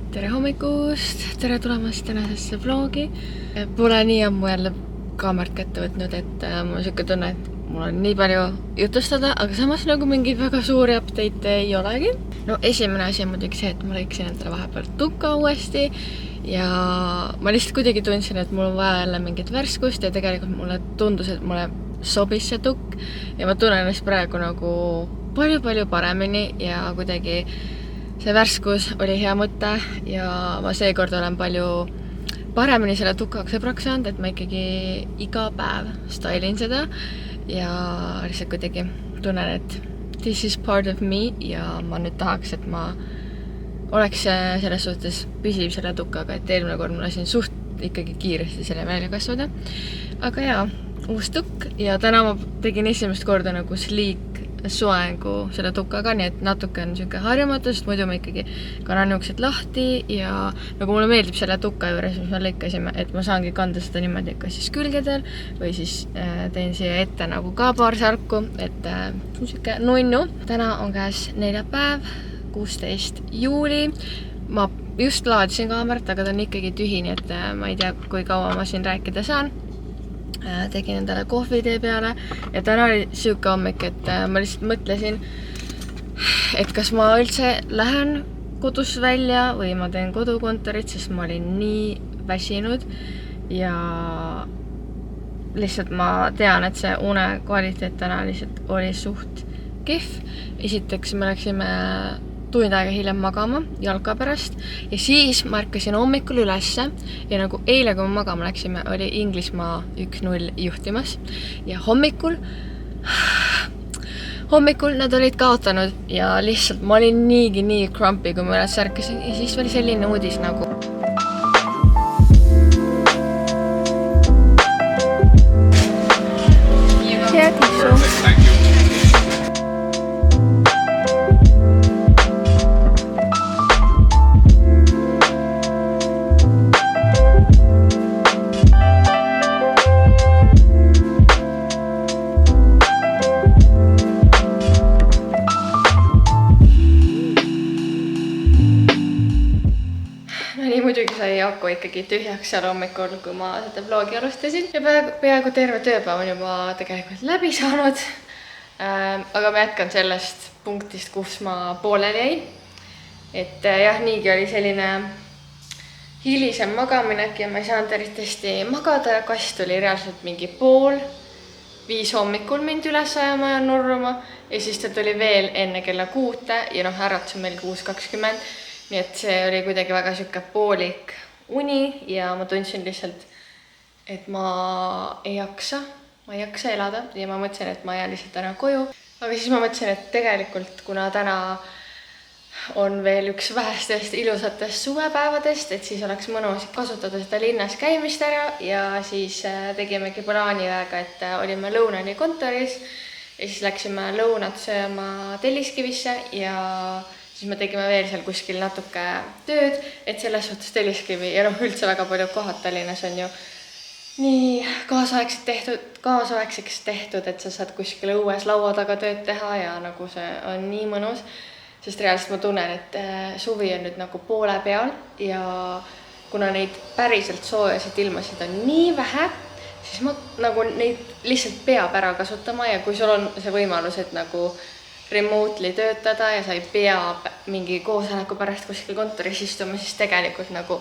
Tere hommikust, tere tulemast tänasesse vlogi. Pole nii ammu jälle kaamert kätte võtnud, et mul on siuke tunne, et mul on nii palju jutustada, aga samas nagu mingeid väga suuri update'e ei olegi. No esimene asi on muidugi see, et ma lõiksin endale vahepeal tuka uuesti ja ma lihtsalt kuidagi tundsin, et mul on vaja jälle mingit värskust ja tegelikult mulle tundus, et mulle sobis see tukk ja ma tunnen ennast praegu nagu palju paremini ja kuidagi see värskus oli hea mõte ja ma seekord olen palju paremini selle tukaga sõbraks saanud, et ma ikkagi iga päev stylin seda ja lihtsalt kuidagi tunnen, et this is part of me ja ma nüüd tahaks, et ma oleks selles suhtes püsiv selle tukaga, et eelmine kord ma lasin suht ikkagi kiiresti selle välja kasvada. Aga jaa, uus tukk ja täna ma tegin esimest korda nagu sleek soengu selle tukaga, nii et natuke on siuke harjumatu, sest muidu ma ikkagi kannan niuksed lahti ja nagu mulle meeldib selle tuka juures, mis me lõikasime, et ma saangi kanda seda niimoodi kas siis külgedel või siis teen siia ette nagu ka paar sarku, et siuke nunnu. Täna on käes neljapäev, 16. juuli. Ma just laadisin kaamerat, aga ta on ikkagi tühi, nii et ma ei tea, kui kaua ma siin rääkida saan. Tegin endale kohvitee peale ja täna oli siuke hommik, et ma lihtsalt mõtlesin, et kas ma üldse lähen kodust välja või ma teen kodukontorit, sest ma olin nii väsinud ja lihtsalt ma tean, et see une kvaliteet täna lihtsalt oli suht kehv. Esiteks me läksime tund aega hiljem magama jalka pärast ja siis ma ärkasin hommikul ülesse ja nagu eile, kui me magama läksime, oli Inglismaa 1-0 juhtimas ja hommikul nad olid kaotanud ja lihtsalt ma olin nii grumpy, kui ma üles ärkasin ja siis oli selline uudis nagu hea tissu. Muidugi sai Aku ikkagi tühjaks seal hommikul, kui ma seda vlogi alustasin ja peaaegu terve tööpäev on juba tegelikult läbi saanud. Aga ma jätkan sellest punktist, kus ma pooleli jäin. Et jah, niigi oli selline hilisem magaminek ja ma ei saanud eriti magada. Kast oli reaalselt mingi 4:30 hommikul mind üles ajama ja nurruma ja siis ta tuli veel enne kella 6 ja äratus on meil 6:20. Nii et see oli kuidagi väga siuke poolik uni ja ma tundsin lihtsalt, et ma ei jaksa elada ja ma mõtlesin, et ma jään lihtsalt täna koju. Aga siis ma mõtlesin, et tegelikult kuna täna on veel üks vähestest ilusatest suvepäevadest, et siis oleks mõnus kasutada seda linnas käimist ära ja siis tegimegi plaaniväega, et olime lõunani kontoris ja siis läksime lõunat sööma Telliskivisse ja siis me tegime veel seal kuskil natuke tööd, et selles suhtes Telliskivi ja üldse väga palju kohad Tallinnas on ju nii kaasaegseks tehtud, et sa saad kuskil õues laua taga tööd teha ja nagu see on nii mõnus, sest reaalselt ma tunnen, et suvi on nüüd nagu poole peal ja kuna neid päriselt soojasid ilmasid on nii vähe, siis ma nagu neid lihtsalt peab ära kasutama ja kui sul on see võimalus, et nagu remotely töötada ja sa ei pea mingi koosoleku pärast kuskil kontoris istuma, siis tegelikult nagu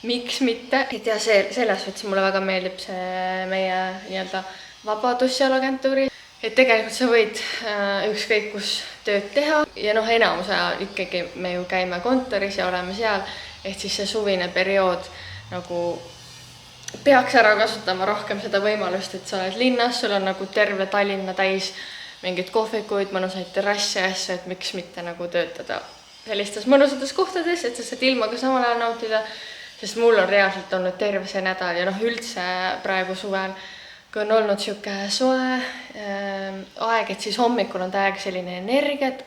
miks mitte. Et ja selles suhtes mulle väga meeldib see meie nii-öelda vabadus seal agentuuris. Et tegelikult sa võid ükskõik kus tööd teha ja enamus ajal ikkagi me ju käime kontoris ja oleme seal, et siis see suvine periood nagu peaks ära kasutama rohkem seda võimalust, et sa oled linnas, sul on nagu terve Tallinna täis mingid kohvikuid, mõnusaid terrasse ja asju, et miks mitte nagu töötada sellistes mõnusates kohtades, et sa saad ilma ka samal ajal nautida, sest mul on reaalselt olnud terve see nädal ja üldse praegu suvel, kui on olnud siuke soe aeg, et siis hommikul on täiega selline energia, et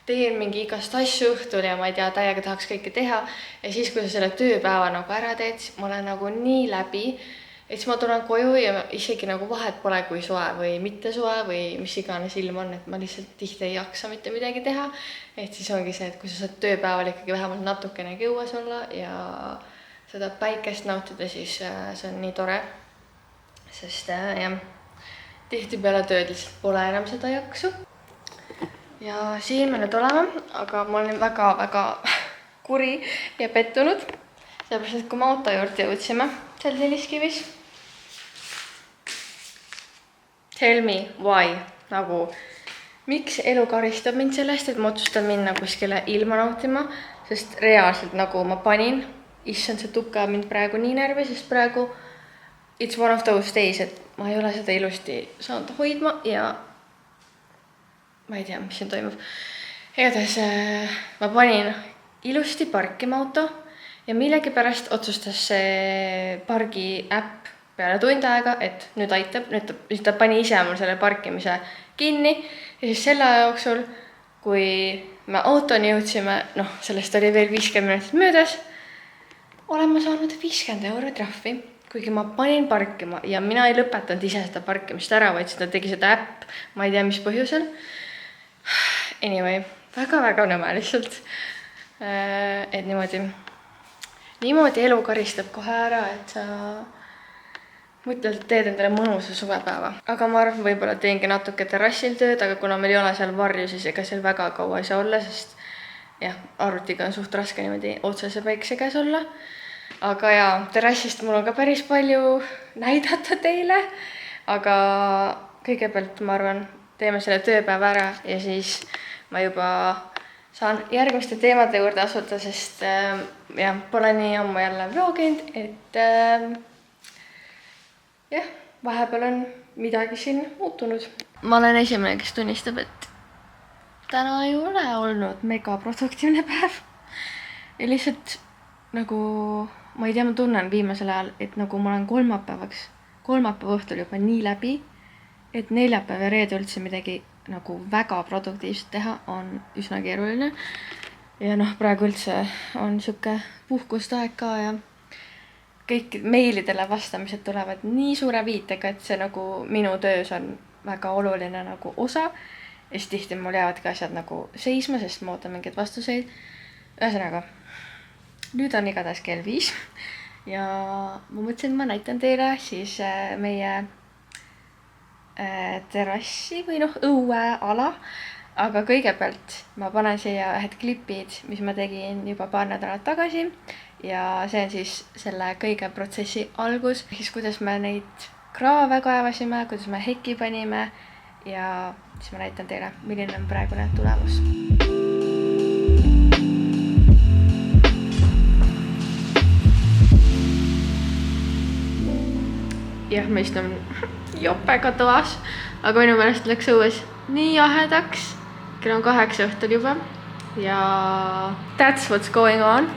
teen mingi igast asju õhtul ja ma ei tea, täiega tahaks kõike teha ja siis, kui sa selle tööpäeva nagu ära teed, siis ma olen nagu nii läbi, et siis ma tulen koju ja isegi nagu vahet pole, kui soe või mitte soe või mis iganes ilm on, et ma lihtsalt tihti ei jaksa mitte midagi teha. Et siis ongi see, et kui sa saad tööpäeval ikkagi vähemalt natukenegi õues olla ja seda päikest nautida, siis see on nii tore. Sest jah, tihti peale tööd lihtsalt pole enam seda jaksu. Ja siin me nüüd oleme, aga ma olin väga-väga kuri ja pettunud. Sellepärast, et kui me auto juurde jõudsime seal Telliskivis. Tell me why, nagu miks elu karistab mind sellest, et ma otsustan minna kuskile ilma nautima, sest reaalselt nagu ma panin, issand see tukka mind praegu nii närvi, sest praegu it's one of those days, et ma ei ole seda ilusti saanud hoidma ja ma ei tea, mis siin toimub. Igatahes ma panin ilusti parkima auto ja millegipärast otsustas see pargi äpp peale tund aega, et nüüd aitab, nüüd ta pani ise mul selle parkimise kinni ja siis selle jooksul, kui me autoni jõudsime, sellest oli veel 50 minutit möödas, olen ma saanud 50 € trahvi, kuigi ma panin parkima ja mina ei lõpetanud ise seda parkimist ära, vaid seda tegi seda äpp, ma ei tea, mis põhjusel. Anyway, väga-väga nõme lihtsalt, et niimoodi elu karistab kohe ära, et sa mõtled, et teed endale mõnusa suvepäeva. Aga ma arvan, võib-olla teengi natuke terrassil tööd, aga kuna meil ei ole seal varju, siis ega seal väga kaua ei saa olla, sest jah, arvutiga on suht raske niimoodi otsese päikse käes olla. Aga ja, terrassist mul on ka päris palju näidata teile, aga kõigepealt ma arvan, teeme selle tööpäeva ära ja siis ma juba saan järgmiste teemade juurde asuda, sest jah, pole nii ammu jälle vloginud, et jah, vahepeal on midagi siin muutunud. Ma olen esimene, kes tunnistab, et täna ei ole olnud mega produktiivne päev. Ja lihtsalt nagu, ma ei tea, ma tunnen viimasel ajal, et nagu ma olen kolmapäeva õhtul juba nii läbi, et neljapäev ja reede üldse midagi nagu väga produktiivset teha on üsna keeruline. Ja praegu üldse on siuke puhkust aeg ka ja kõik meilidele vastamised tulevad nii suure viitega, et see nagu minu töös on väga oluline nagu osa. Ja siis tihti mul jäävad ka asjad nagu seisma, sest ma ootan mingeid vastuseid. Ühesõnaga, nüüd on igatahes kell 5 ja ma mõtlesin, et ma näitan teile siis meie terrassi või õueala. Aga kõigepealt ma panen siia ühed klipid, mis ma tegin juba paar nädalat tagasi. Ja see on siis selle kõige protsessi algus. Siis kuidas me neid kraave kaevasime, kuidas me heki panime ja siis ma näitan teile, milline on praegune tulemus. Jah, me istun jopega toas, aga minu meelest läks õues nii jahedaks. Kell on 8 õhtul juba ja that's what's going on.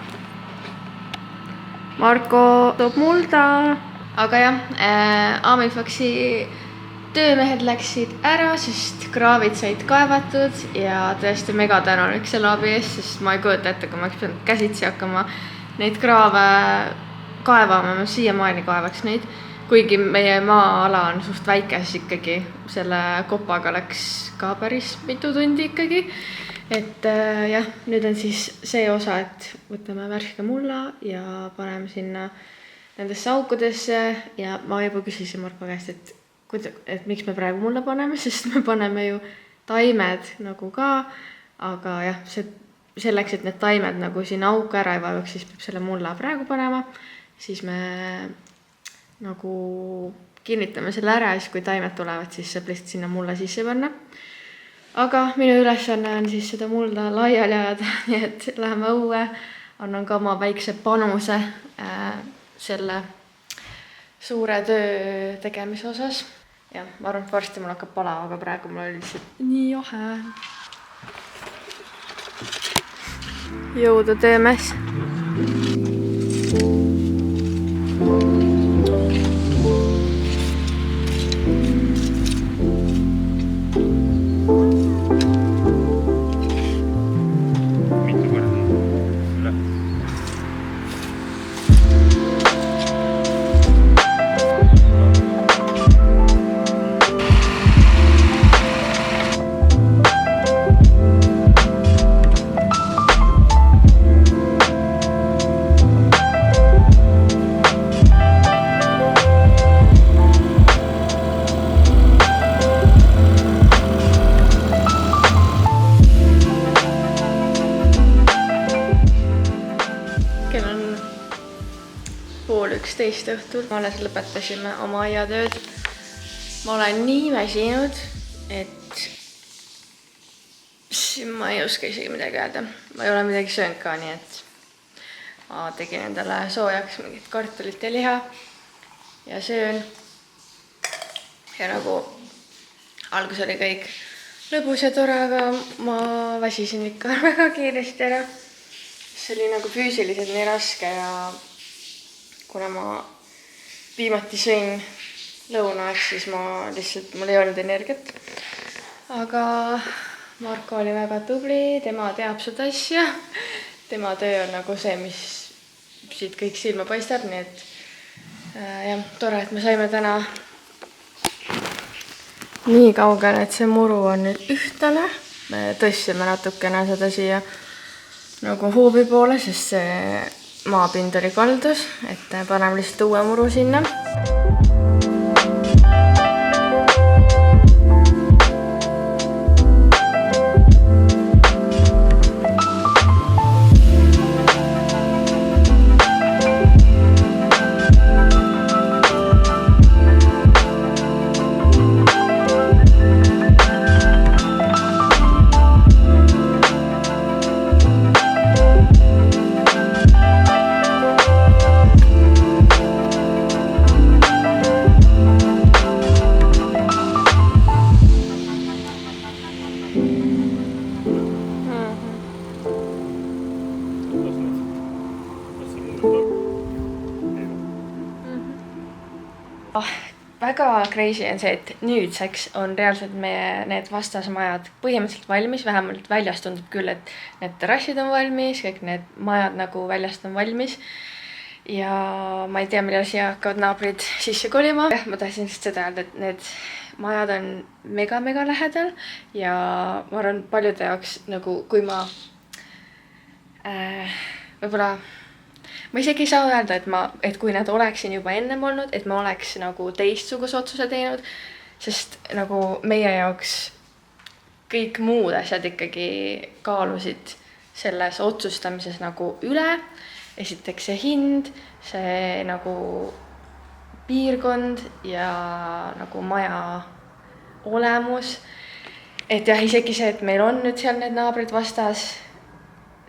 Marko toob mulda. Aga jah, Amifaxi töömehed läksid ära, sest kraavid said kaevatud ja tõesti mega tänulik selle abi eest, sest ma ei kujuta ette, kui ma oleks pidanud käsitsi hakkama neid kraave kaevama, ma siiamaani kaevaks neid. Kuigi meie maa-ala on suht väike, siis ikkagi selle kopaga läks ka päris mitu tundi ikkagi. Et jah, nüüd on siis see osa, et võtame värske mulla ja paneme sinna nendesse aukudesse ja ma juba küsisin Marko käest, et miks me praegu mulla paneme, sest me paneme ju taimed nagu ka, aga jah, selleks, et need taimed nagu siin auku ära ei vaevaks, siis peab selle mulla praegu panema, siis me nagu kinnitame selle ära ja siis kui taimed tulevad, siis saab lihtsalt sinna mulla sisse panna. Aga minu ülesanne on siis seda mulda laiali ajada, nii et läheme õue, annan ka oma väikse panuse selle suure töö tegemise osas. Ja ma arvan, et varsti mul hakkab palav, aga praegu mul oli lihtsalt nii jahe. Jõudu töömes! 11 õhtul. Alles lõpetasime oma aiatööd. Ma olen nii väsinud, et ma ei oska isegi midagi öelda. Ma ei ole midagi söönud ka, nii et ma tegin endale soojaks mingit kartulit ja liha ja söön. Ja nagu algus oli kõik lõbus ja tore, aga ma väsisin ikka väga kiiresti ära. See oli nagu füüsiliselt nii raske ja kuna ma viimati sõin lõunaks, siis mul ei olnud energiat. Aga Marko oli väga tubli, tema teab seda asja. Tema töö on nagu see, mis siit kõik silma paistab, nii et jah, tore, et me saime täna nii kaugele, et see muru on nüüd ühtlane. Me tõstsime natukene seda siia nagu hoovi poole, sest see maapind oli kaldus, et paneme lihtsalt uue muru sinna. Väga crazy on see, et nüüdseks on reaalselt meie need vastasmajad põhimõtteliselt valmis, vähemalt väljast tundub küll, et need terrassid on valmis, kõik need majad nagu väljast on valmis. Ja ma ei tea, millal siia hakkavad naabrid sisse kolima. Ma tahtsin lihtsalt seda öelda, et need majad on mega lähedal ja ma arvan paljude jaoks nagu kui ma võib-olla ma isegi ei saa öelda, et kui nad oleksin juba ennem olnud, et ma oleks nagu teistsuguse otsuse teinud, sest nagu meie jaoks kõik muud asjad ikkagi kaalusid selles otsustamises nagu üle. Esiteks see hind, see nagu piirkond ja nagu maja olemus. Et jah, isegi see, et meil on nüüd seal need naabrid vastas,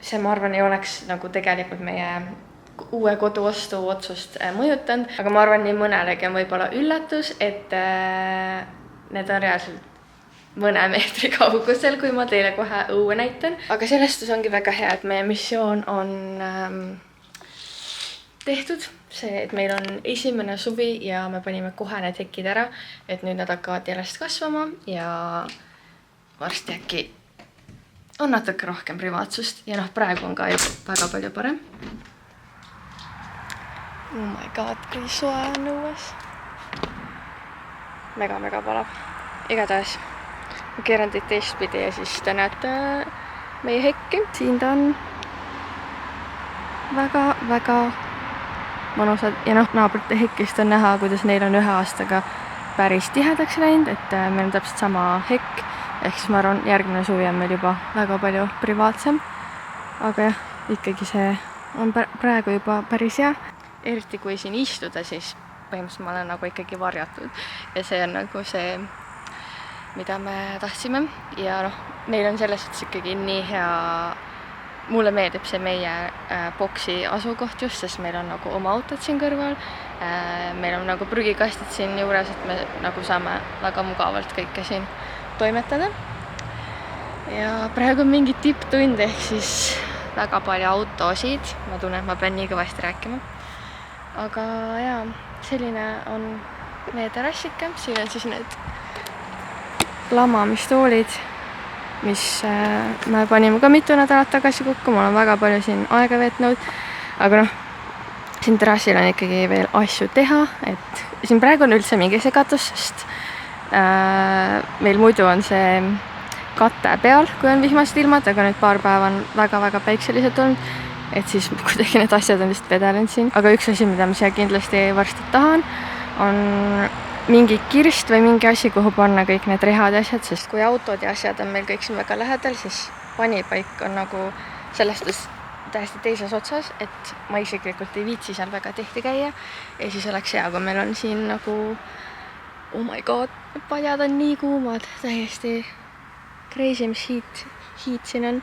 see ma arvan ei oleks nagu tegelikult meie uue kodu ostu otsust mõjutanud, aga ma arvan nii mõnelegi on võib-olla üllatus, et need on reaalselt mõne meetri kaugusel, kui ma teile kohe õue näitan. Aga sellest ongi väga hea, et meie missioon on tehtud. See, et meil on esimene suvi ja me panime kohe need hekid ära, et nüüd nad hakkavad järjest kasvama ja varsti äkki on natuke rohkem privaatsust ja praegu on ka juba väga palju parem. Oh my god, kui soe on õues. Mega palab. Igatahes ma keeran teid teistpidi ja siis te näete meie hekki. Siin ta on väga mõnusad ja naabrite hekkist on näha, kuidas neil on 1 aastaga päris tihedaks läinud, et meil on täpselt sama hekk. Ehk siis ma arvan, järgmine suvi on meil juba väga palju privaatsem. Aga jah, ikkagi see on praegu juba päris hea. Eriti kui siin istuda, siis põhimõtteliselt ma olen nagu ikkagi varjatud. Ja see on nagu see, mida me tahtsime. Ja neil on selles suhtes ikkagi nii hea. Mulle meeldib see meie boksi asukoht just, sest meil on nagu oma autod siin kõrval. Meil on nagu prügikastid siin juures, et me nagu saame väga mugavalt kõike siin toimetada. Ja praegu on mingi tipptund, ehk siis väga palju autosid. Ma tunnen, et ma pean nii kõvasti rääkima. Aga jaa, selline on meie terrassike. Siin on siis need lamamistoolid, mis me panime ka mitu nädalat tagasi kokku. Ma olen väga palju siin aega veetnud. Aga siin terrassil on ikkagi veel asju teha. Et siin praegu on üldse mingi segatus, sest meil muidu on see kate peal, kui on vihmased ilmad, aga nüüd paar päeva on väga päikselised olnud. Et siis kuidagi need asjad on vist vedelenud siin. Aga üks asi, mida ma siia kindlasti varsti tahan, on mingi kirst või mingi asi, kuhu panna kõik need rehad ja asjad, sest kui autod ja asjad on meil kõik siin väga lähedal, siis panipaik on nagu sellest täiesti teises otsas, et ma isiklikult ei viitsi seal väga tihti käia ja siis oleks hea, kui meil on siin nagu oh my god, padjad on nii kuumad, täiesti crazy, mis hiit siin on.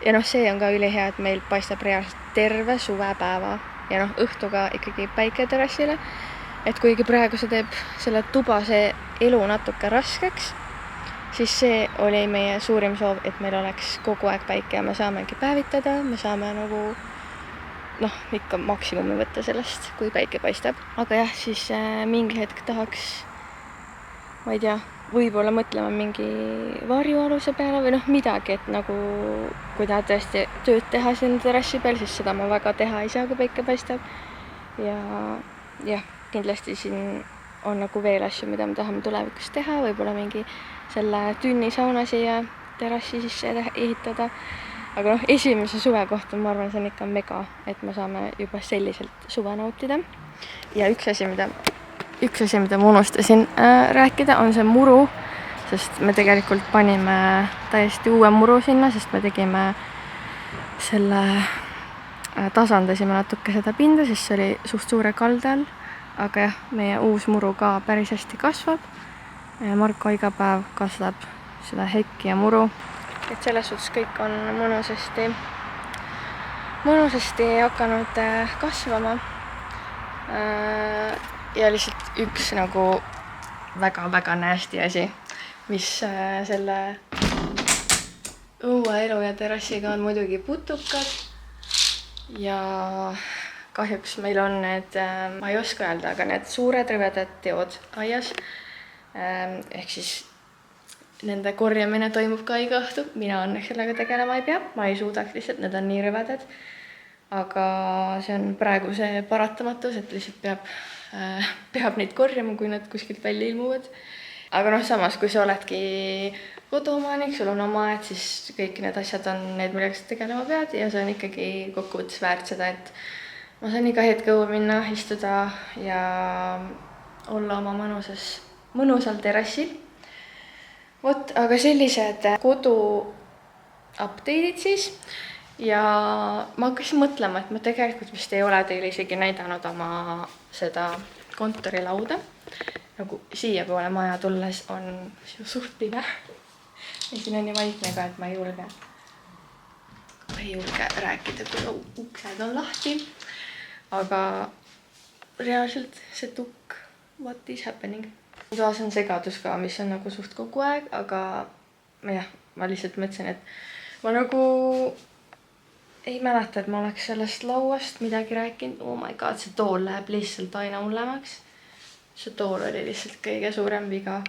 Ja noh, see on ka ülihea, et meil paistab reaalselt terve suvepäeva ja noh, õhtuga ikkagi päike terrassile. Et kuigi praegu see teeb selle tubase elu natuke raskeks, siis see oli meie suurim soov, et meil oleks kogu aeg päike ja me saamegi päevitada, me saame nagu noh, ikka maksimumi võtta sellest, kui päike paistab. Aga jah, siis mingi hetk tahaks, ma ei tea, võib-olla mõtlema mingi varjualuse peale või noh, midagi, et nagu kui tahad tõesti tööd teha siin terrassi peal, siis seda ma väga teha ei saa, kui päike paistab. Ja jah, kindlasti siin on nagu veel asju, mida me tahame tulevikus teha, võib-olla mingi selle tünnisauna siia terrassi sisse ehitada. Aga noh, esimese suve kohta ma arvan, see on ikka mega, et me saame juba selliselt suve nautida. Ja üks asi, mida ma unustasin rääkida, on see muru, sest me tegelikult panime täiesti uue muru sinna, sest me tegime selle, tasandasime natuke seda pinda, sest see oli suht suure kalde all. Aga jah, meie uus muru ka päris hästi kasvab. Marko iga päev kasvab seda hekki ja muru. Et selles suhtes kõik on mõnusasti hakanud kasvama. Ja lihtsalt üks nagu väga-väga nasty asi, mis selle õueelu ja terrassiga on muidugi putukad. Ja kahjuks meil on need, ma ei oska öelda, aga need suured rõvedad teod aias. Ehk siis nende korjamine toimub ka iga õhtu. Mina õnneks sellega tegelema ei pea. Ma ei suudaks lihtsalt, need on nii rõvedad. Aga see on praegu see paratamatus, et lihtsalt peab neid korjama, kui nad kuskilt välja ilmuvad. Aga noh, samas, kui sa oledki koduomanik, sul on oma aed, siis kõik need asjad on need, millega sa tegelema pead. Ja see on ikkagi kokkuvõttes väärt seda, et ma saan iga hetk õue minna, istuda ja olla oma mõnusal terrassil. Vot, aga sellised kodu update'id siis. Ja ma hakkasin mõtlema, et ma tegelikult vist ei ole teile isegi näidanud oma seda kontorilauda. Nagu siia poole maja tulles on suht pime. Ja siin on nii vaikne ka, et ma ei julge rääkida, kui uksed on lahti. Aga reaalselt see tukk, what is happening? Toas on segadus ka, mis on nagu suht kogu aeg, aga jah, ma lihtsalt mõtlesin, et ma nagu ei mäleta, et ma oleks sellest lauast midagi rääkinud. Oh my god, see tool läheb lihtsalt aina hullemaks. See tool oli lihtsalt kõige suurem viga.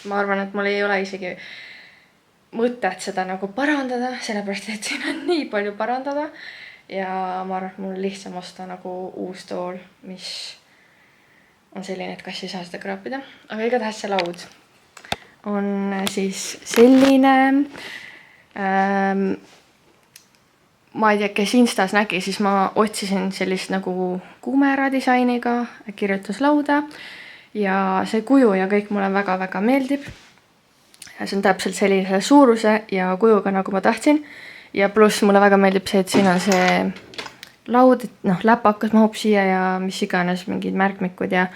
Ma arvan, et mul ei ole isegi mõtet seda nagu parandada, sellepärast, et siin on nii palju parandada. Ja ma arvan, et mul lihtsam osta nagu uus tool, mis on selline, et kas ei saa seda kraapida. Aga igatahes see laud on siis selline, ma ei tea, kes Instas nägi, siis ma otsisin sellist nagu Kumera disainiga kirjutuslauda ja see kuju ja kõik mulle väga-väga meeldib. Ja see on täpselt sellise suuruse ja kujuga, nagu ma tahtsin. Ja pluss mulle väga meeldib see, et siin on see laud, et noh, läpakas mahub siia ja mis iganes mingid märkmikud ja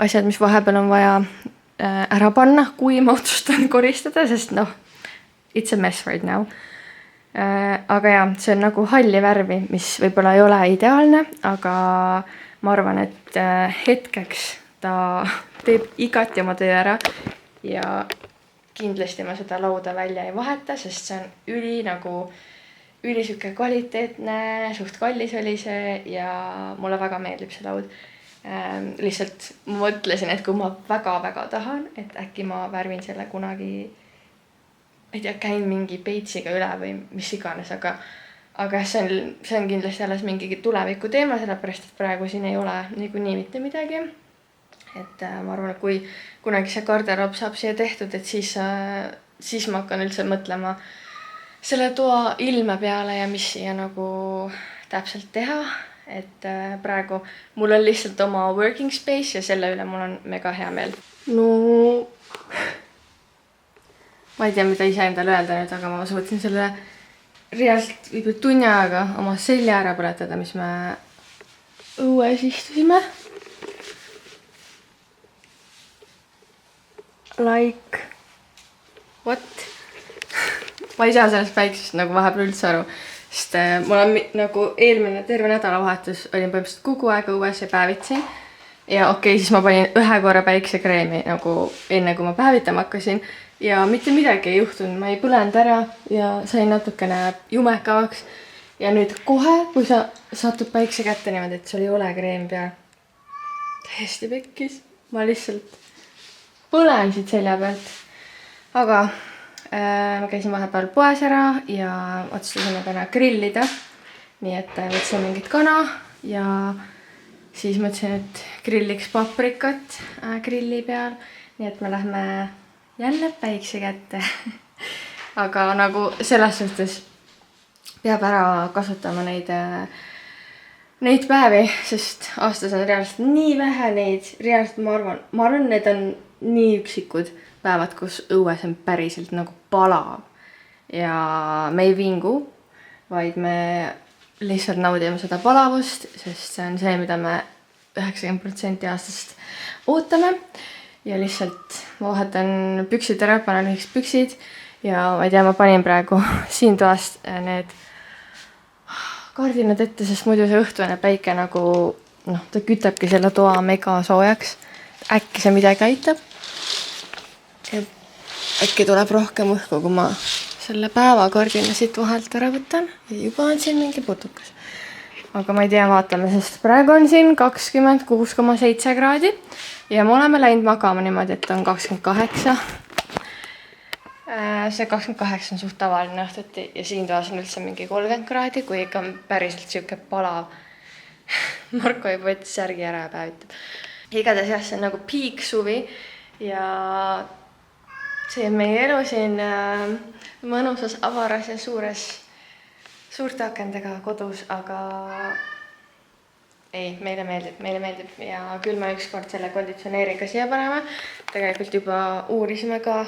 asjad, mis vahepeal on vaja ära panna, kui ma otsustan koristada, sest noh, it's a mess right now. Aga jah, see on nagu halli värvi, mis võib-olla ei ole ideaalne, aga ma arvan, et hetkeks ta teeb igati oma töö ära ja kindlasti ma seda lauda välja ei vaheta, sest see on üli siuke kvaliteetne, suht kallis oli see ja mulle väga meeldib see laud. Lihtsalt ma mõtlesin, et kui ma väga-väga tahan, et äkki ma värvin selle kunagi, ei tea, käin mingi peitsiga üle või mis iganes, aga see on kindlasti alles mingi tuleviku teema, sellepärast, et praegu siin ei ole niikuinii mitte midagi. Et ma arvan, et kui kunagi see garderoob saab siia tehtud, et siis ma hakkan üldse mõtlema selle toa ilme peale ja mis siia nagu täpselt teha. Et praegu mul on lihtsalt oma working space ja selle üle mul on mega hea meel. No, ma ei tea, mida ise endale öelda nüüd, aga ma suutsin selle reaalselt võib tunni ajaga oma selja ära põletada, mis me õues istusime. Like, what? Ma ei saa sellest päiksest nagu vahepeal üldse aru, sest mul on nagu eelmine terve nädalavahetus olin põhimõtteliselt kogu aeg õues ja päevitsin. Ja okei, siis ma panin ühe korra päiksekreemi nagu enne, kui ma päevitama hakkasin. Ja mitte midagi ei juhtunud, ma ei põlenud ära ja sain natukene jumekavaks. Ja nüüd kohe, kui sa satud päikse kätte niimoodi, et sul ei ole kreem peal. Täiesti pekkis. Ma lihtsalt põlen siit selja pealt. Aga ma käisin vahepeal poes ära ja otsustasime täna grillida. Nii et võtsime mingit kana ja siis mõtlesin, et grilliks paprikat grilli peal. Nii et me lähme jälle päikse kätte. Aga nagu selles suhtes peab ära kasutama neid päevi, sest aastas on reaalselt nii vähe neid. Reaalselt ma arvan, need on nii üksikud päevad, kus õues on päriselt nagu palav. Ja me ei vingu, vaid me lihtsalt naudime seda palavust, sest see on see, mida me 90% aastast ootame. Ja lihtsalt ma vahetan püksid ära, panen üheks püksid. Ja ma ei tea, ma panin praegu siin toast need kardinad ette, sest muidu see õhtune päike nagu, ta kütabki selle toa mega soojaks. Äkki see midagi aitab. Ja äkki tuleb rohkem õhku, kui ma selle päevakordina siit vahelt ära võtan. Ja juba on siin mingi putukas. Aga ma ei tea, vaatame, sest praegu on siin 26,7 kraadi. Ja me oleme läinud magama niimoodi, et on 28. See 28 on suht tavaline õhtuti ja siin toas on üldse mingi 30 kraadi, kui ikka on päriselt siuke palav. Marko juba võttis särgi ära ja päevitab. Igatahes jah, see on nagu peak suvi ja see on meie elu siin mõnusas, avaras ja suurte akendega kodus, aga ei, meile meeldib ja küll me ükskord selle konditsioneeriga siia paneme. Tegelikult juba uurisime ka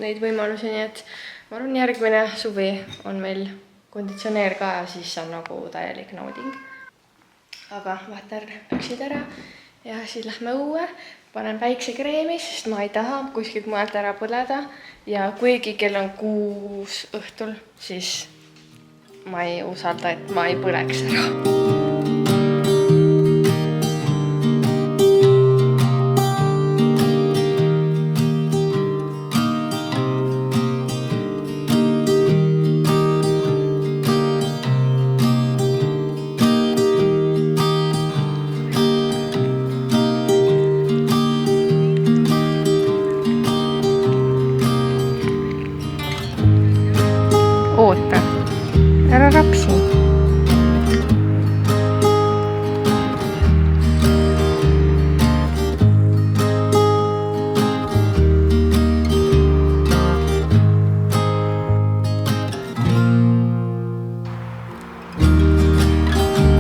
neid võimalusi, nii et ma arvan, järgmine suvi on meil konditsioneer ka ja siis on nagu täielik nauding. Aga vaatan püksid ära ja siis lähme õue, panen päiksekreemi, sest ma ei taha kuskilt mujalt ära põleda. Ja kuigi kell on 6 õhtul, siis ma ei usalda, et ma ei põleks ära. Oota, ära rapsi.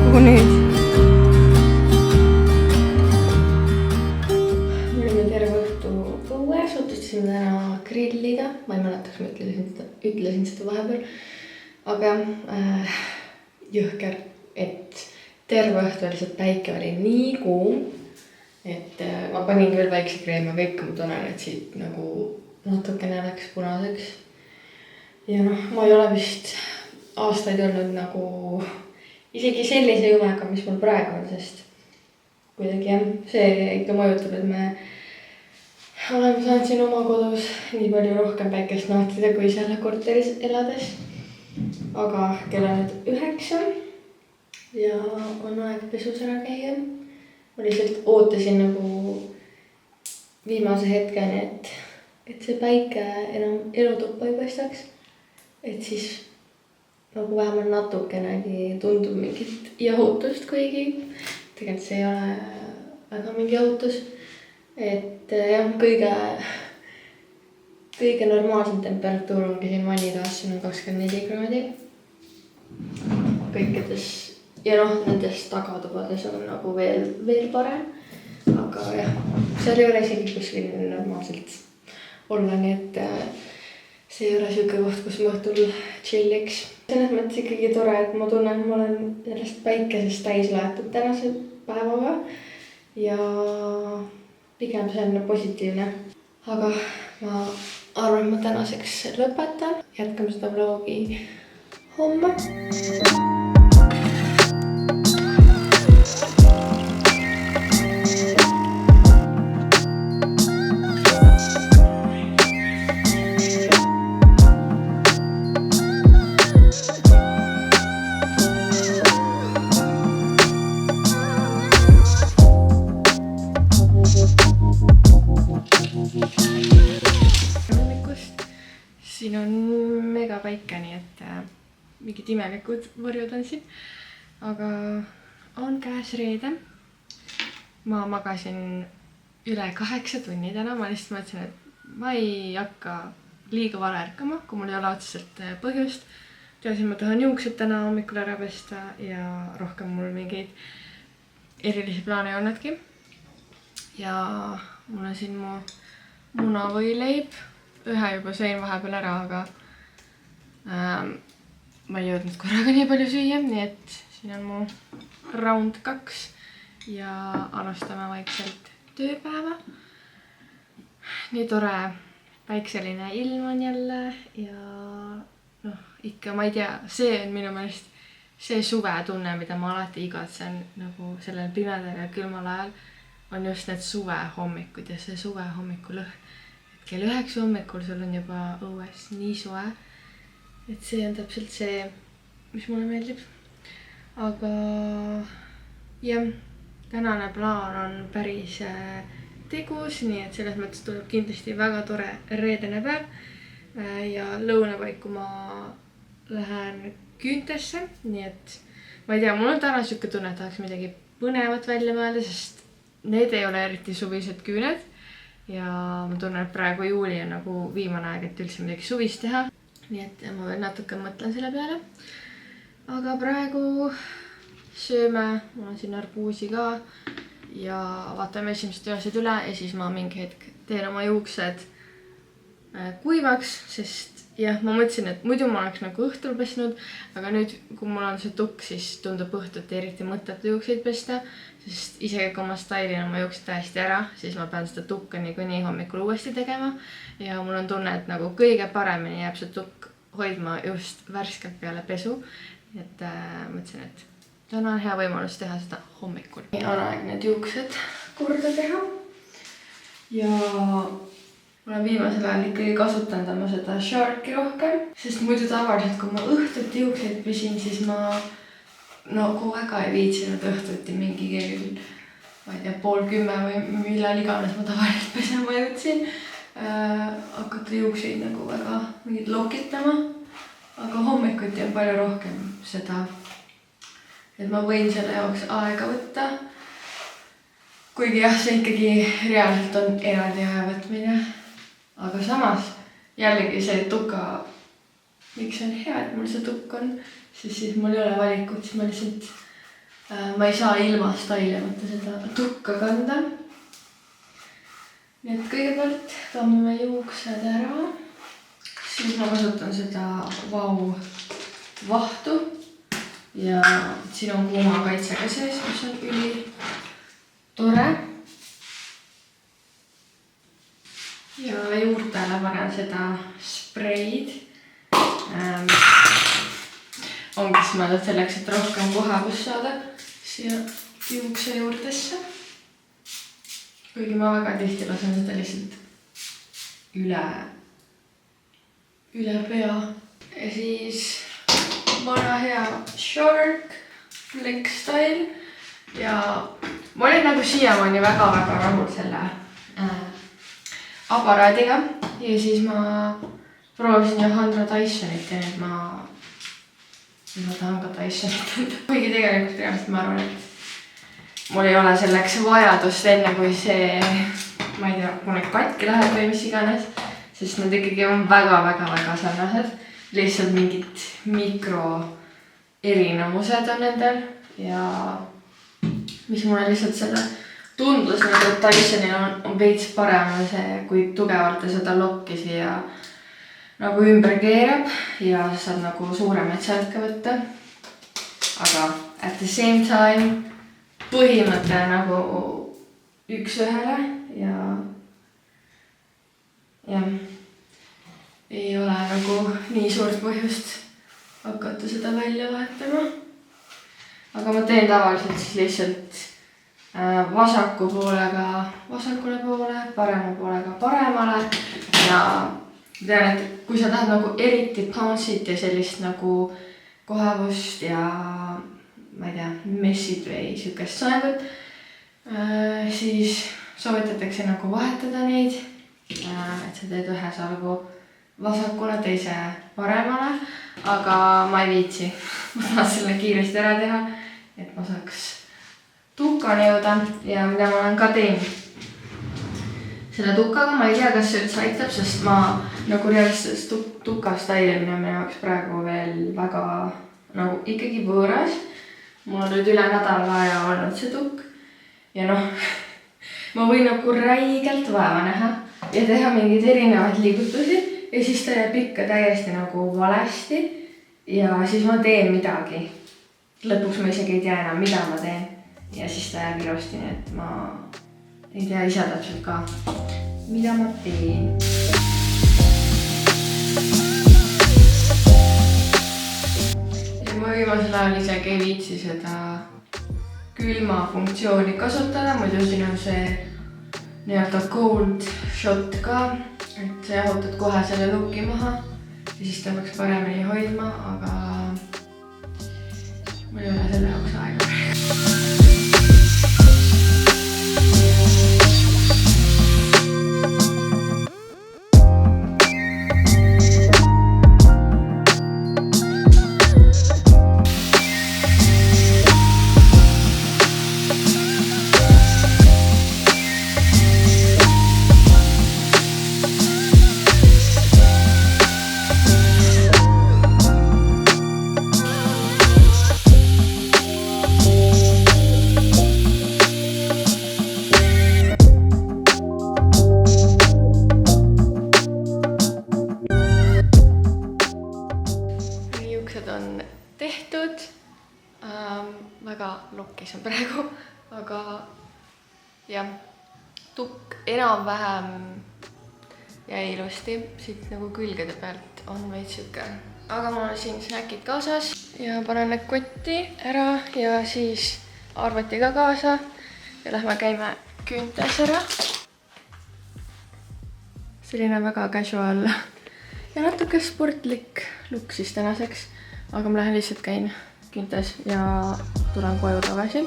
Kuhu nüüd? Me olime terve õhtu õues, otsustasime täna grillida. Ma ei mäleta, kas ma ütlesin seda vahepeal. Aga jõhker, et terve õhtu lihtsalt päike oli nii kuum, et ma panin küll päiksekreemi, aga ikka ma tunnen, et siit nagu natukene läks punaseks. Ja ma ei ole vist aastaid olnud nagu isegi sellise jumega, mis mul praegu on, sest kuidagi jah, see ikka mõjutab, et me oleme saanud siin oma kodus nii palju rohkem päikest nautida kui selle korteris elades. Aga kell on nüüd 9 ja on aeg pesus ära käia. Ma lihtsalt ootasin nagu viimase hetkeni, et see päike enam elutuppa ei paistaks. Et siis nagu vähemalt natukenegi tundub mingit jahutust, kuigi tegelikult see ei ole väga mingi jahutus. Et jah, kõige normaalsem temperatuur ongi siin vannitoas, siin on 24 kraadi. Kõikides ja nendes tagatubades on nagu veel parem. Aga jah, seal ei ole isegi kuskil normaalselt olla, nii et see ei ole siuke koht, kus ma õhtul chilliks. Selles mõttes ikkagi tore, et ma tunnen, et ma olen sellest päikesest täis laetud tänase päevaga ja pigem see on positiivne. Aga ma arvan, et ma tänaseks lõpetan. Jätkame seda vlogi homme. Siin on mega päike, nii et mingid imelikud võrjud on siin. Aga on käes reede. Ma magasin üle 8 tunni täna. Ma lihtsalt mõtlesin, et ma ei hakka liiga vara ärkama, kui mul ei ole otseselt põhjust. Teasin, ma tahan juuksed täna hommikul ära pesta ja rohkem mul mingeid erilisi plaane ei olnudki. Ja mul on siin mu munavõileib. Ühe juba sõin vahepeal ära, aga ma ei jõudnud korraga nii palju süüa, nii et siin on mu round 2 ja alustame vaikselt tööpäeva. Nii tore päikseline ilm on jälle ja ikka ma ei tea, see on minu meelest see suvetunne, mida ma alati igatsen nagu sellel pimedal ja külmal ajal on just need suvehommikud ja see suvehommikulõhn. Kell 9 hommikul sul on juba õues nii soe, et see on täpselt see, mis mulle meeldib. Aga jah, tänane plaan on päris tegus, nii et selles mõttes tuleb kindlasti väga tore reedene päev. Ja lõunapaiku ma lähen Küüntesse, nii et ma ei tea, mul on täna siuke tunne, et tahaks midagi põnevat välja mõelda, sest need ei ole eriti suvised küüned. Ja ma tunnen, et praegu juuli on nagu viimane aeg, et üldse midagi suvist teha. Nii et ma veel natuke mõtlen selle peale. Aga praegu sööme, mul on siin arbuusi ka ja vaatame esimesed ühesed üle ja siis ma mingi hetk teen oma juuksed kuivaks, sest jah, ma mõtlesin, et muidu ma oleks nagu õhtul pesnud, aga nüüd, kui mul on see tukk, siis tundub õhtuti eriti mõttetu juukseid pesta, sest isegi kui ma stylin oma juuksed täiesti ära, siis ma pean seda tukka niikuinii hommikul uuesti tegema ja mul on tunne, et nagu kõige paremini jääb see tukk hoidma just värskelt peale pesu. Et mõtlesin, et täna on hea võimalus teha seda hommikul. On aeg need juuksed korda teha ja ma olen viimasel ajal ikkagi kasutanud oma seda Sharki rohkem, sest muidu tavaliselt, kui ma õhtuti juukseid pesin, siis ma nagu väga ei viitsinud õhtuti mingi kell, ma ei tea, 9:30 või millal iganes ma tavaliselt pesema jõudsin, hakata juukseid nagu väga mingid lokitama, aga hommikuti on palju rohkem seda, et ma võin selle jaoks aega võtta. Kuigi jah, see ikkagi reaalselt on eraldi aja võtmine. Aga samas jällegi see tuka, miks on hea, et mul see tukk on, siis mul ei ole valikut, siis ma lihtsalt, ma ei saa ilma stylimata seda tukka kanda. Nii et kõigepealt toome juuksed ära, siis ma kasutan seda vahtu ja siin on kuuma kaitsega sees, mis on üli tore. Ja juurtele panen seda spreid. Ongi siis mõeldud selleks, et rohkem kohavust saada siia juukse juurdesse. Kuigi ma väga tihti lasen seda lihtsalt üle pea. Ja siis vana hea Shark Flex Style. Ja ma olin nagu siiamaani väga-väga rahul selle aparaadiga ja siis ma proovisin Johanna Dysonit ja nüüd ma tahan ka Dysonit. Kuigi tegelikult reaalselt ma arvan, et mul ei ole selleks vajadust enne, kui see, ma ei tea, kunagi katki läheb või mis iganes, sest need ikkagi on väga-väga-väga sarnased. Lihtsalt mingid mikroerinevused on nendel ja mis mulle lihtsalt selle tundus nagu, et Dysonil on veits parem see, kui tugevalt ta seda lokki siia nagu ümber keerab ja saab nagu suuremaid sälke võtta. Aga at the same time põhimõte nagu üks ühele ja ei ole nagu nii suurt põhjust hakata seda välja vahetama. Aga ma teen tavaliselt siis lihtsalt vasaku poolega vasakule poole, parema poolega paremale ja tean, et kui sa tahad nagu eriti bounce'it ja sellist nagu kohevust ja ma ei tea, messid või siukest soengut, siis soovitatakse nagu vahetada neid, et sa teed ühe salgu vasakule, teise paremale, aga ma ei viitsi. Ma tahan selle kiiresti ära teha, et ma saaks tukkani jõuda ja mida ma olen ka teinud. Selle tukkaga ma ei tea, kas see üldse aitab, sest ma nagu reaalselt tuka stailimine on minu jaoks praegu veel väga nagu ikkagi võõras. Mul on nüüd üle nädala aja olnud see tukk ja noh, ma võin nagu räigelt vaeva näha ja teha mingeid erinevaid liigutusi ja siis ta jääb ikka täiesti nagu valesti ja siis ma teen midagi. Lõpuks ma isegi ei tea enam, mida ma teen ja siis ta jääb ilusti, nii et ma ei tea ise täpselt ka, mida ma teen. Ja ma viimasel ajal isegi ei viitsi seda külma funktsiooni kasutada, muidu siin on see nii-öelda cold shot ka, et sa jahutad kohe selle lukki maha ja siis ta peaks paremini hoidma, aga mul ei ole selle jaoks aega. On tehtud, väga lokkis on praegu, aga jah, tukk enam-vähem jäi ilusti, siit nagu külgede pealt on veits siuke. Aga mul on siin snäkid kaasas ja panen need kotti ära ja siis arvuti ka kaasa ja lähme käime küüntes ära. Selline väga casual ja natuke sportlik look siis tänaseks. Aga ma lähen lihtsalt käin küüntes ja tulen koju tagasi.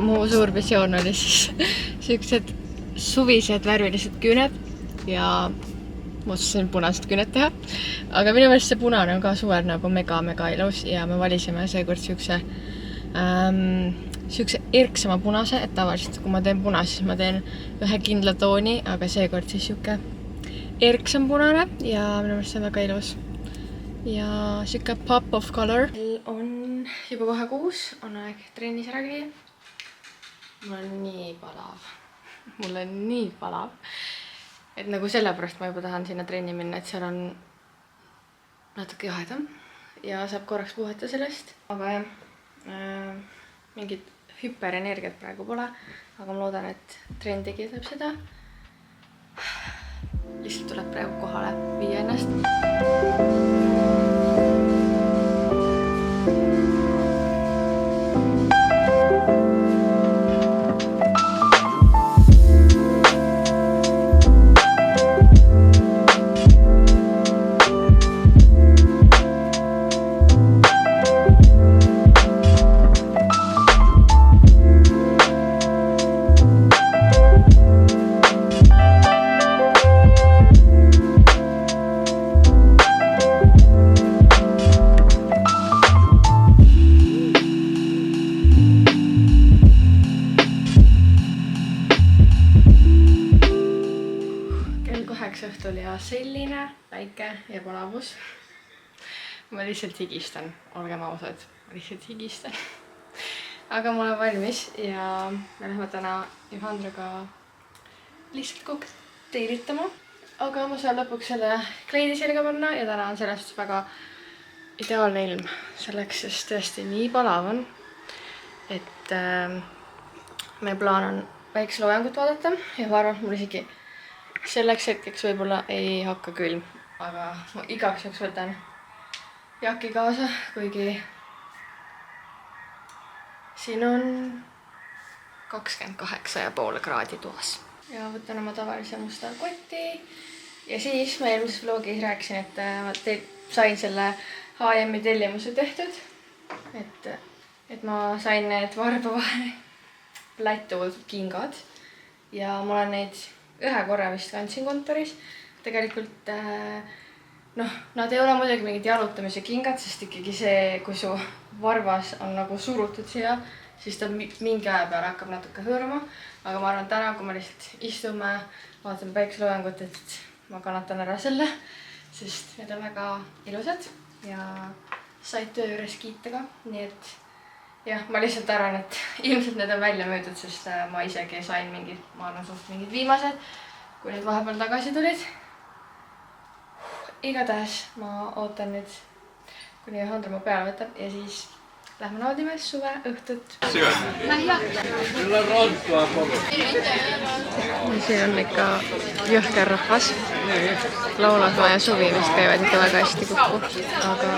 Mu suur visioon oli siis siuksed suvised värvilised küüned ja ma otsustasin punased küüned teha, aga minu meelest see punane on ka suvel nagu mega ilus ja me valisime seekord siukse erksama punase, et tavaliselt kui ma teen puna, siis ma teen ühe kindla tooni, aga seekord siis siuke erksam punane ja minu meelest see on väga ilus ja siuke pop of color. On juba kohe 6, on aeg trennis ära käia. Mul on nii palav. Et nagu sellepärast ma juba tahan sinna trenni minna, et seal on natuke jahedam ja saab korraks puhata sellest. Aga jah, mingit hüperenergiat praegu pole, aga ma loodan, et trenn tekitab seda. Lihtsalt tuleb praegu kohale viia ennast. kell 2 õhtul ja selline päike ja palavus. Ma lihtsalt higistan, olgem ausad, ma lihtsalt higistan. Aga ma olen valmis ja me lähme täna Johandraga lihtsalt kokteilitama. Aga ma saan lõpuks selle kleidi selga panna ja täna on sellest väga ideaalne ilm selleks, sest tõesti nii palav on, et meie plaan on päikseloojangut vaadata ja ma arvan, et mul isegi selleks hetkeks võib-olla ei hakka külm, aga ma igaks juhuks võtan jaki kaasa, kuigi siin on 28,5 kraadi toas. Ja võtan oma tavalise musta koti ja siis ma eelmises vlogis rääkisin, et ma sain selle H&M-i tellimuse tehtud. Et ma sain need varba vahele lätuvad kingad ja ma olen neid ühe korra vist kandsin kontoris. Tegelikult nad ei ole muidugi mingid jalutamise kingad, sest ikkagi see, kui su varvas on nagu surutud siia, siis ta mingi aja peale hakkab natuke hõõruma. Aga ma arvan, täna, kui me lihtsalt istume, vaatame päikseloojangut, et ma kannatan ära selle, sest need on väga ilusad ja said töö juures kiita ka. Nii et jah, ma lihtsalt arvan, et ilmselt need on välja müüdud, sest ma isegi sain mingid, ma arvan, suht mingid viimased, kui need vahepeal tagasi tulid. Igatahes ma ootan nüüd, kuni Johandra mu peale võtab ja siis lähme naudime suve õhtut. Siin on ikka jõhker rahvas. Laulasmaa ja suvi vist käivad ikka väga hästi kokku, aga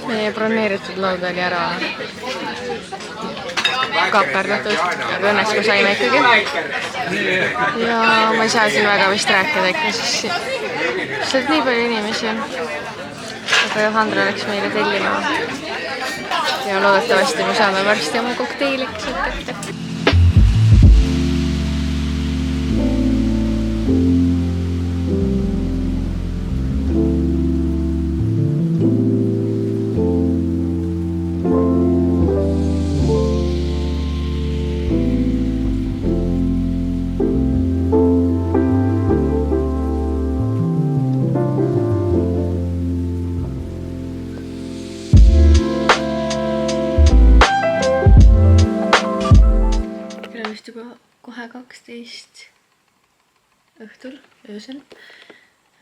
meie broneeritud laud oli ära kaperdatud, aga õnneks me saime ikkagi. Ja ma ei saa siin väga vist rääkida ikka, sest nii palju inimesi on. Aga Johandra läks meile tellima ja loodetavasti me saame varsti oma kokteiliks kätte. Kohe 12 õhtul, öösel.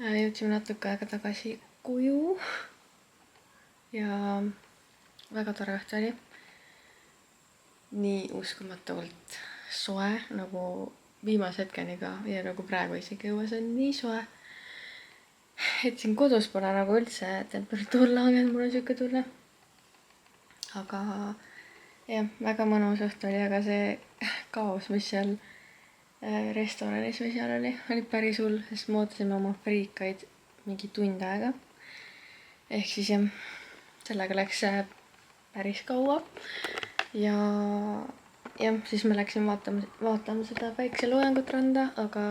Jõudsime natuke aega tagasi koju ja väga tore õhtu oli. Nii uskumatult soe, nagu viimase hetkeni ka ja nagu praegu isegi õues on nii soe. Et siin kodus pole nagu üldse temperatuur langenud, mul on siuke tunne. Aga jah, väga mõnus õhtu oli, aga see kaos, mis seal restoranis või seal oli päris hull, sest me ootasime oma friikaid mingi tund aega. Ehk siis jah, sellega läks päris kaua. Ja siis me läksime vaatama seda päikseloojangut randa, aga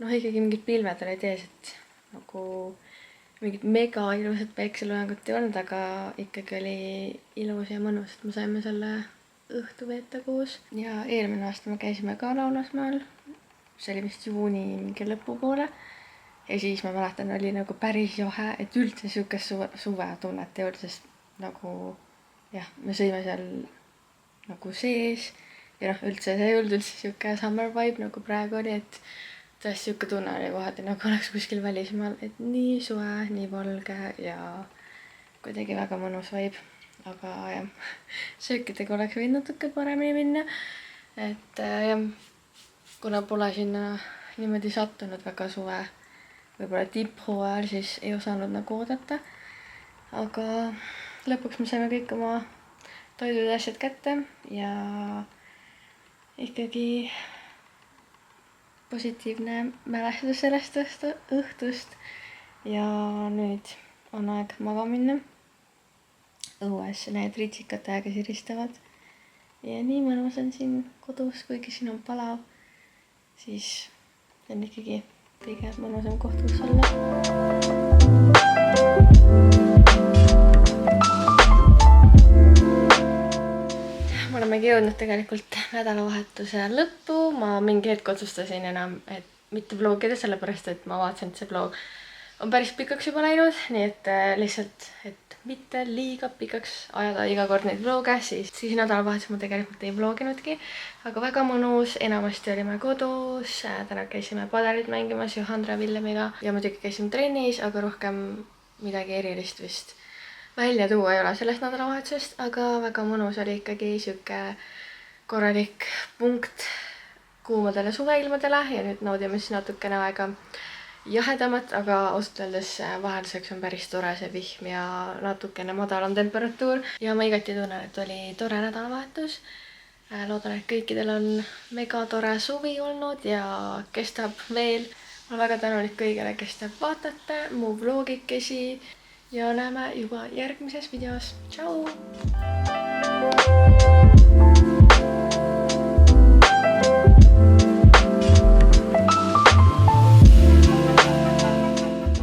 ikkagi mingid pilved olid ees, et nagu mingid mega ilusad päikseloojangut ei olnud, aga ikkagi oli ilus ja mõnus, et me saime selle õhtu veeta koos. Ja eelmine aasta me käisime ka Laulasmaal, see oli vist juuni mingi lõpupoole. Ja siis ma mäletan, oli nagu päris jahe, et üldse siukest suve tunnet ei olnud, sest nagu jah, me sõime seal nagu sees ja üldse see ei olnud üldse siuke summer vibe nagu praegu oli, et tõesti siuke tunne oli kohati nagu oleks kuskil välismaal, et nii suve, nii valge ja kuidagi väga mõnus vibe. Aga jah, söökidega oleks võinud natuke paremini minna, et jah, kuna pole sinna niimoodi sattunud väga suve, võib-olla tipphooajal, siis ei osanud nagu oodata. Aga lõpuks me saime kõik oma toidud ja asjad kätte ja ikkagi positiivne mälestus sellest õhtust ja nüüd on aeg maga minna. Õues need ritsikad täiega siristavad ja nii mõnus on siin kodus, kuigi siin on palav, siis on ikkagi kõige mõnusam koht, kus olla. Me olemegi jõudnud tegelikult nädalavahetuse lõppu. Ma mingi hetk otsustasin enam, et mitte vlogida, sellepärast et ma vaatasin, et see vlog on päris pikaks juba läinud, nii et lihtsalt, et mitte liiga pikaks ajada iga kord neid vloge, siis nädalavahetus ma tegelikult ei vloginudki, aga väga mõnus, enamasti olime kodus, täna käisime padelit mängimas Johandra Villemiga ja muidugi käisime trennis, aga rohkem midagi erilist vist välja tuua ei ole sellest nädalavahetusest, aga väga mõnus oli ikkagi sihuke korralik punkt kuumadele suveilmadele ja nüüd naudime siis natukene aega jahedamat, aga ausalt öeldes vahelduseks on päris tore see vihm ja natukene madalam temperatuur ja ma igati tunnen, et oli tore nädalavahetus. Loodan, et kõikidel on mega tore suvi olnud ja kestab veel. Ma olen väga tänulik kõigile, kes te vaatate mu vlogikesi ja näeme juba järgmises videos. Tšau!